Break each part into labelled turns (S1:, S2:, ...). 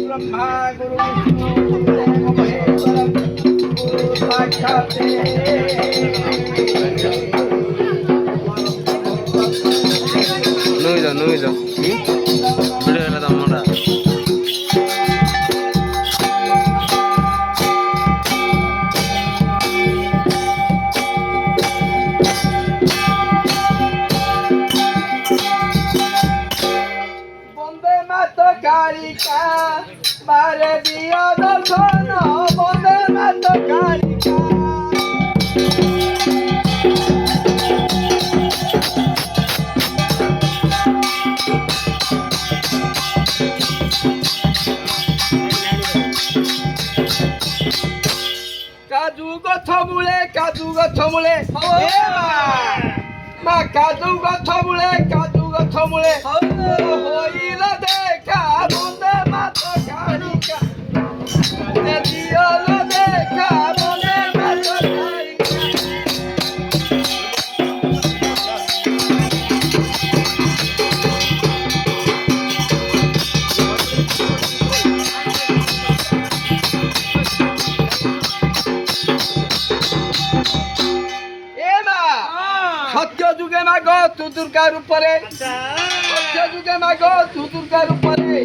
S1: ब्रह्मा गुरु विष्णु महेश्वर गुरु साक्षात्
S2: నువ్వు వీడియో ఎలా తమ్ముడా
S1: कारिका मारे दिया दर्शन बंदे मत कारिका काजू गछ मूले मा काजू गछ मूले होइला देखा बंदे मत कारिका दियल देखा बंदे मत सत्य जुगे माग तू दुर्गा रूपरे सत्य जुगे माग तू दुर्गा रूपरे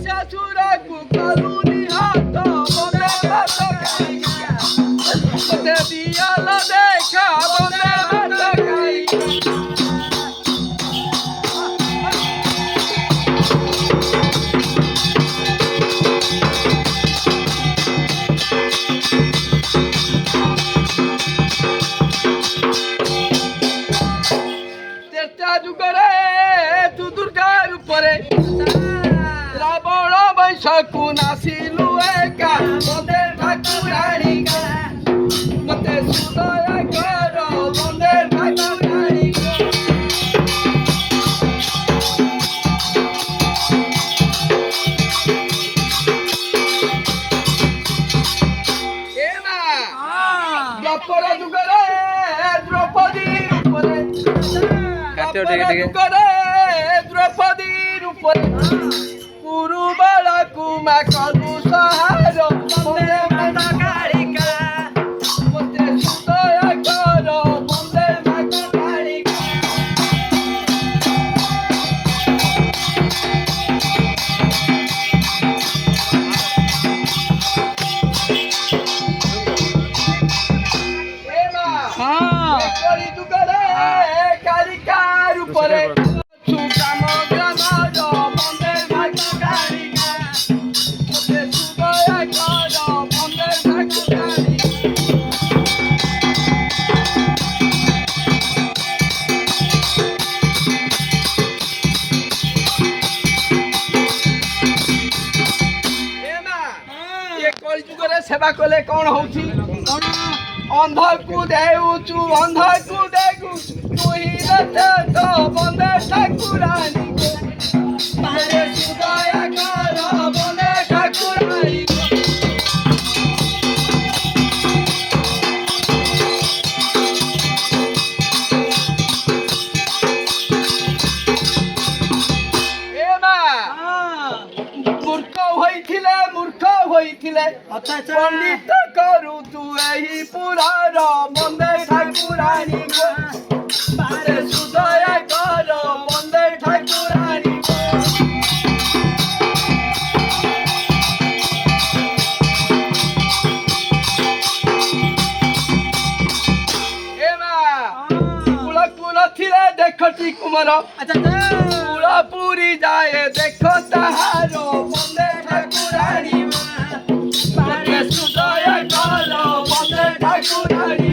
S1: शासुरा को करुणी हाथ बंदे मत कारिका ते दियल देखा बंदे मत कारिका जुगरे तू दुर्गा रूपरे रावण वैशकु नासिलु एका बंदे ठाकुराणी मते सुदय कर बंदे ठाकुराणी एना द्वापर जुगरे द्रौपदी रूपरे द्रौपदी रूपरे कुरुबाला कुमा कलु सहार बंदे मत कारिका मते सुदय कर बंदे मत कारिका एमा करी दुगरे कारिका रूपरे सुकाम ग्रामर बंदे मत कारिका मते सुदय कर बंदे मत कारिका एमा ये कली जुगरे सेवा कले कौन होउची अंध को देउचु अंध को देखुचु तुही रते तो बंदे ठाकुरानी मारे सुदय कर बंदे ठाकुरानी एमा मूर्ख होइथिले पंडित करू तू एही पुरार बंदे ठाकुरानी मारे सुदय कर बंदे ठाकुरानी एमा कुल थिले देखती कुमार कुल पूरी जाए देख ताहार बंदे ठाकुरानी मते सुदय कर बंदे ठाकुरानी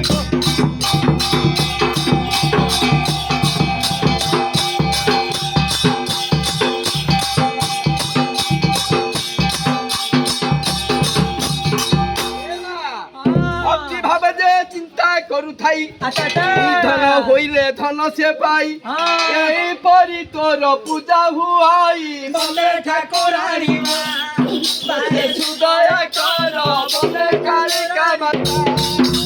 S1: भक्ति भाव जे चिंता करू थाई धन होइले धन से पाई एही परी तोर पूजा हुआई बंदे ठाकुरानी मारे सुदय कर बंदे कारिका माता